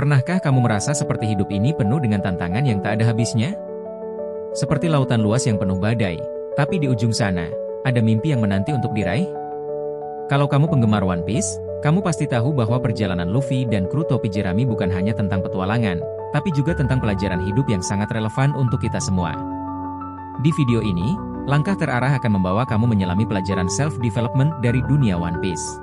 Pernahkah kamu merasa seperti hidup ini penuh dengan tantangan yang tak ada habisnya? Seperti lautan luas yang penuh badai, tapi di ujung sana, ada mimpi yang menanti untuk diraih? Kalau kamu penggemar One Piece, kamu pasti tahu bahwa perjalanan Luffy dan kru topi jerami bukan hanya tentang petualangan, tapi juga tentang pelajaran hidup yang sangat relevan untuk kita semua. Di video ini, langkah terarah akan membawa kamu menyelami pelajaran self-development dari dunia One Piece.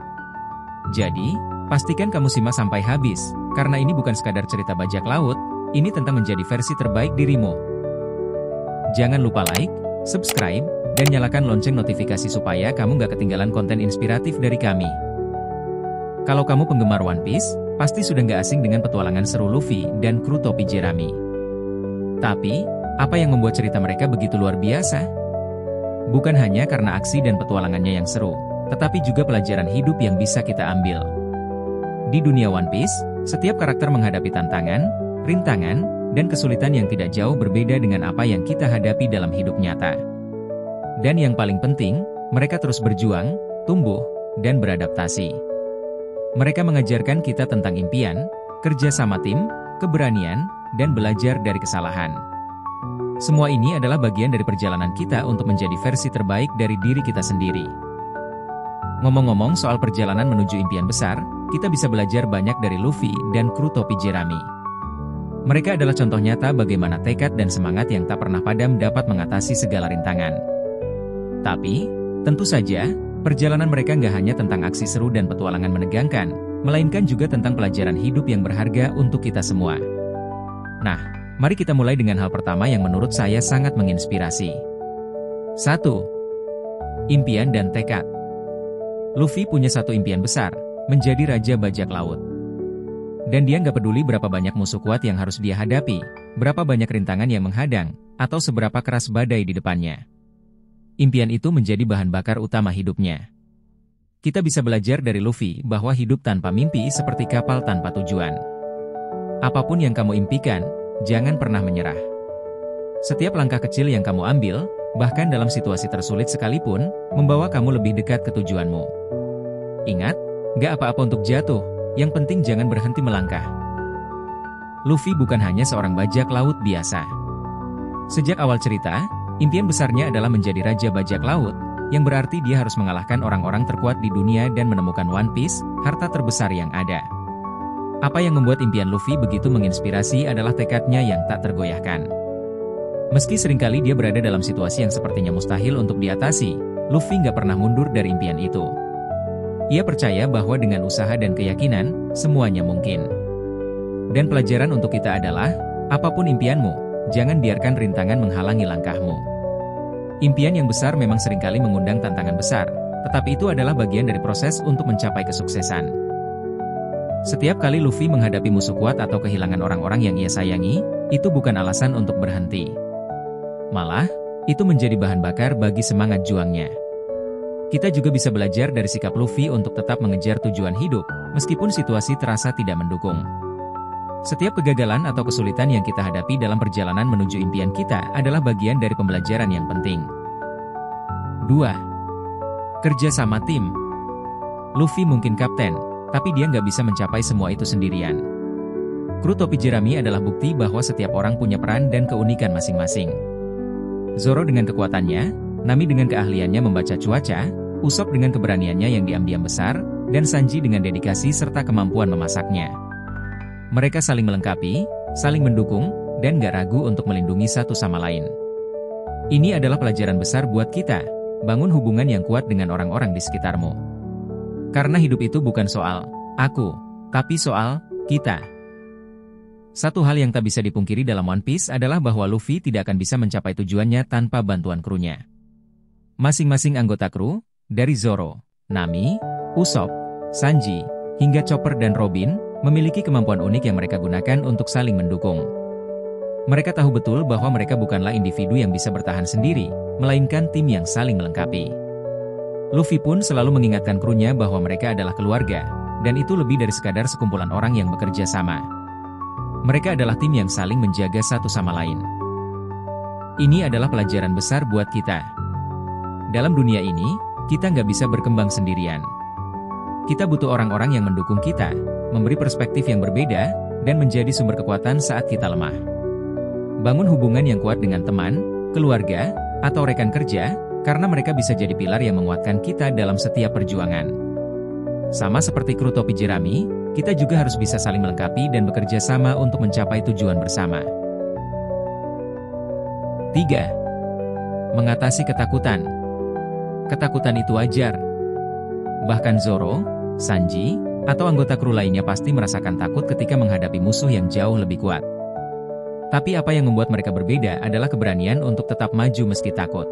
Jadi, pastikan kamu simak sampai habis, karena ini bukan sekadar cerita bajak laut, ini tentang menjadi versi terbaik dirimu. Jangan lupa like, subscribe, dan nyalakan lonceng notifikasi supaya kamu gak ketinggalan konten inspiratif dari kami. Kalau kamu penggemar One Piece, pasti sudah gak asing dengan petualangan seru Luffy dan kru topi jerami. Tapi, apa yang membuat cerita mereka begitu luar biasa? Bukan hanya karena aksi dan petualangannya yang seru, tetapi juga pelajaran hidup yang bisa kita ambil. Di dunia One Piece, setiap karakter menghadapi tantangan, rintangan, dan kesulitan yang tidak jauh berbeda dengan apa yang kita hadapi dalam hidup nyata. Dan yang paling penting, mereka terus berjuang, tumbuh, dan beradaptasi. Mereka mengajarkan kita tentang impian, kerja sama tim, keberanian, dan belajar dari kesalahan. Semua ini adalah bagian dari perjalanan kita untuk menjadi versi terbaik dari diri kita sendiri. Ngomong-ngomong soal perjalanan menuju impian besar, kita bisa belajar banyak dari Luffy dan kru topi jerami. Mereka adalah contoh nyata bagaimana tekad dan semangat yang tak pernah padam dapat mengatasi segala rintangan. Tapi, tentu saja, perjalanan mereka nggak hanya tentang aksi seru dan petualangan menegangkan, melainkan juga tentang pelajaran hidup yang berharga untuk kita semua. Nah, mari kita mulai dengan hal pertama yang menurut saya sangat menginspirasi. 1. Impian dan tekad. Luffy punya satu impian besar, menjadi Raja Bajak Laut. Dan dia nggak peduli berapa banyak musuh kuat yang harus dia hadapi, berapa banyak rintangan yang menghadang, atau seberapa keras badai di depannya. Impian itu menjadi bahan bakar utama hidupnya. Kita bisa belajar dari Luffy bahwa hidup tanpa mimpi seperti kapal tanpa tujuan. Apapun yang kamu impikan, jangan pernah menyerah. Setiap langkah kecil yang kamu ambil, bahkan dalam situasi tersulit sekalipun, membawa kamu lebih dekat ke tujuanmu. Ingat, gak apa-apa untuk jatuh, yang penting jangan berhenti melangkah. Luffy bukan hanya seorang bajak laut biasa. Sejak awal cerita, impian besarnya adalah menjadi Raja Bajak Laut, yang berarti dia harus mengalahkan orang-orang terkuat di dunia dan menemukan One Piece, harta terbesar yang ada. Apa yang membuat impian Luffy begitu menginspirasi adalah tekadnya yang tak tergoyahkan. Meski seringkali dia berada dalam situasi yang sepertinya mustahil untuk diatasi, Luffy nggak pernah mundur dari impian itu. Ia percaya bahwa dengan usaha dan keyakinan, semuanya mungkin. Dan pelajaran untuk kita adalah, apapun impianmu, jangan biarkan rintangan menghalangi langkahmu. Impian yang besar memang seringkali mengundang tantangan besar, tetapi itu adalah bagian dari proses untuk mencapai kesuksesan. Setiap kali Luffy menghadapi musuh kuat atau kehilangan orang-orang yang ia sayangi, itu bukan alasan untuk berhenti. Malah, itu menjadi bahan bakar bagi semangat juangnya. Kita juga bisa belajar dari sikap Luffy untuk tetap mengejar tujuan hidup, meskipun situasi terasa tidak mendukung. Setiap kegagalan atau kesulitan yang kita hadapi dalam perjalanan menuju impian kita adalah bagian dari pembelajaran yang penting. 2. Kerja sama tim. Luffy mungkin kapten, tapi dia nggak bisa mencapai semua itu sendirian. Kru topi jerami adalah bukti bahwa setiap orang punya peran dan keunikan masing-masing. Zoro dengan kekuatannya, Nami dengan keahliannya membaca cuaca, Usopp dengan keberaniannya yang diam-diam besar, dan Sanji dengan dedikasi serta kemampuan memasaknya. Mereka saling melengkapi, saling mendukung, dan gak ragu untuk melindungi satu sama lain. Ini adalah pelajaran besar buat kita, bangun hubungan yang kuat dengan orang-orang di sekitarmu. Karena hidup itu bukan soal aku, tapi soal kita. Satu hal yang tak bisa dipungkiri dalam One Piece adalah bahwa Luffy tidak akan bisa mencapai tujuannya tanpa bantuan krunya. Masing-masing anggota kru, dari Zoro, Nami, Usopp, Sanji, hingga Chopper dan Robin, memiliki kemampuan unik yang mereka gunakan untuk saling mendukung. Mereka tahu betul bahwa mereka bukanlah individu yang bisa bertahan sendiri, melainkan tim yang saling melengkapi. Luffy pun selalu mengingatkan krunya bahwa mereka adalah keluarga, dan itu lebih dari sekadar sekumpulan orang yang bekerja sama. Mereka adalah tim yang saling menjaga satu sama lain. Ini adalah pelajaran besar buat kita. Dalam dunia ini, kita nggak bisa berkembang sendirian. Kita butuh orang-orang yang mendukung kita, memberi perspektif yang berbeda, dan menjadi sumber kekuatan saat kita lemah. Bangun hubungan yang kuat dengan teman, keluarga, atau rekan kerja, karena mereka bisa jadi pilar yang menguatkan kita dalam setiap perjuangan. Sama seperti kru topi jerami, kita juga harus bisa saling melengkapi dan bekerja sama untuk mencapai tujuan bersama. 3. Mengatasi ketakutan. Ketakutan itu wajar. Bahkan Zoro, Sanji, atau anggota kru lainnya pasti merasakan takut ketika menghadapi musuh yang jauh lebih kuat. Tapi apa yang membuat mereka berbeda adalah keberanian untuk tetap maju meski takut.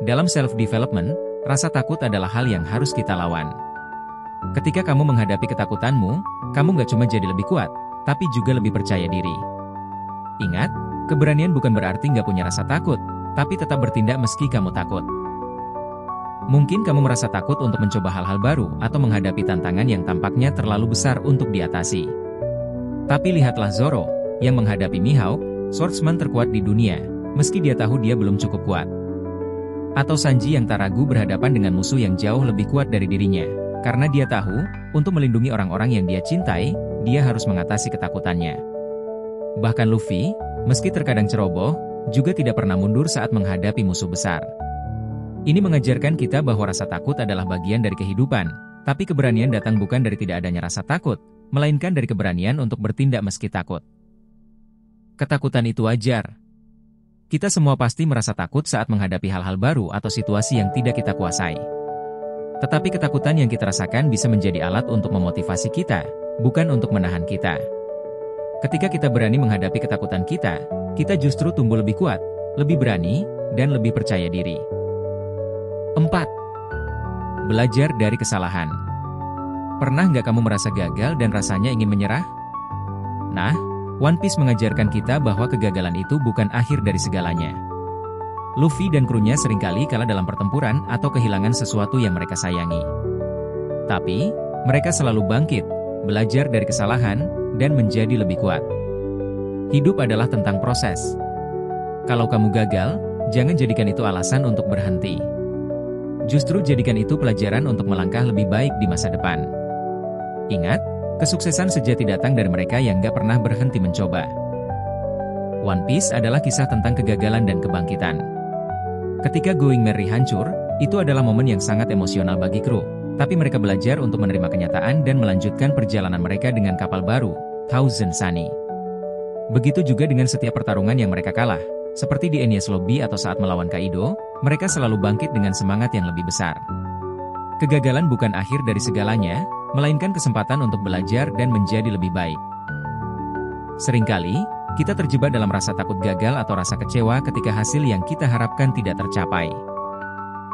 Dalam self-development, rasa takut adalah hal yang harus kita lawan. Ketika kamu menghadapi ketakutanmu, kamu nggak cuma jadi lebih kuat, tapi juga lebih percaya diri. Ingat, keberanian bukan berarti nggak punya rasa takut, tapi tetap bertindak meski kamu takut. Mungkin kamu merasa takut untuk mencoba hal-hal baru atau menghadapi tantangan yang tampaknya terlalu besar untuk diatasi. Tapi lihatlah Zoro, yang menghadapi Mihawk, swordsman terkuat di dunia, meski dia tahu dia belum cukup kuat. Atau Sanji yang tak ragu berhadapan dengan musuh yang jauh lebih kuat dari dirinya, karena dia tahu, untuk melindungi orang-orang yang dia cintai, dia harus mengatasi ketakutannya. Bahkan Luffy, meski terkadang ceroboh, juga tidak pernah mundur saat menghadapi musuh besar. Ini mengajarkan kita bahwa rasa takut adalah bagian dari kehidupan, tapi keberanian datang bukan dari tidak adanya rasa takut, melainkan dari keberanian untuk bertindak meski takut. Ketakutan itu wajar. Kita semua pasti merasa takut saat menghadapi hal-hal baru atau situasi yang tidak kita kuasai. Tetapi ketakutan yang kita rasakan bisa menjadi alat untuk memotivasi kita, bukan untuk menahan kita. Ketika kita berani menghadapi ketakutan kita justru tumbuh lebih kuat, lebih berani, dan lebih percaya diri. 4. Belajar dari kesalahan. Pernah nggak kamu merasa gagal dan rasanya ingin menyerah? Nah, One Piece mengajarkan kita bahwa kegagalan itu bukan akhir dari segalanya. Luffy dan krunya seringkali kalah dalam pertempuran atau kehilangan sesuatu yang mereka sayangi. Tapi, mereka selalu bangkit, belajar dari kesalahan, dan menjadi lebih kuat. Hidup adalah tentang proses. Kalau kamu gagal, jangan jadikan itu alasan untuk berhenti. Justru jadikan itu pelajaran untuk melangkah lebih baik di masa depan. Ingat, kesuksesan sejati datang dari mereka yang gak pernah berhenti mencoba. One Piece adalah kisah tentang kegagalan dan kebangkitan. Ketika Going Merry hancur, itu adalah momen yang sangat emosional bagi kru, tapi mereka belajar untuk menerima kenyataan dan melanjutkan perjalanan mereka dengan kapal baru, Thousand Sunny. Begitu juga dengan setiap pertarungan yang mereka kalah, seperti di Enies Lobby atau saat melawan Kaido, mereka selalu bangkit dengan semangat yang lebih besar. Kegagalan bukan akhir dari segalanya, melainkan kesempatan untuk belajar dan menjadi lebih baik. Seringkali, kita terjebak dalam rasa takut gagal atau rasa kecewa ketika hasil yang kita harapkan tidak tercapai.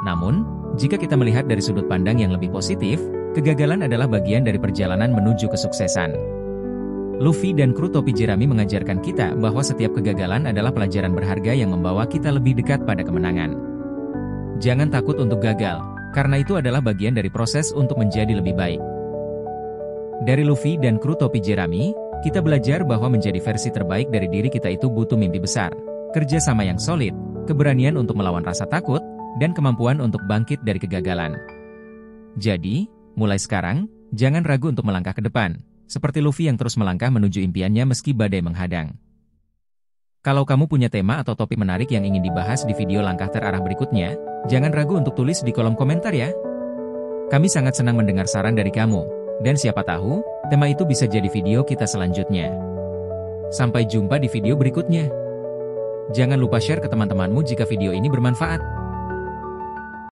Namun, jika kita melihat dari sudut pandang yang lebih positif, kegagalan adalah bagian dari perjalanan menuju kesuksesan. Luffy dan kru topi jerami mengajarkan kita bahwa setiap kegagalan adalah pelajaran berharga yang membawa kita lebih dekat pada kemenangan. Jangan takut untuk gagal, karena itu adalah bagian dari proses untuk menjadi lebih baik. Dari Luffy dan kru topi jerami, kita belajar bahwa menjadi versi terbaik dari diri kita itu butuh mimpi besar, kerja sama yang solid, keberanian untuk melawan rasa takut, dan kemampuan untuk bangkit dari kegagalan. Jadi, mulai sekarang, jangan ragu untuk melangkah ke depan, seperti Luffy yang terus melangkah menuju impiannya meski badai menghadang. Kalau kamu punya tema atau topik menarik yang ingin dibahas di video langkah terarah berikutnya, jangan ragu untuk tulis di kolom komentar ya. Kami sangat senang mendengar saran dari kamu. Dan siapa tahu, tema itu bisa jadi video kita selanjutnya. Sampai jumpa di video berikutnya. Jangan lupa share ke teman-temanmu jika video ini bermanfaat.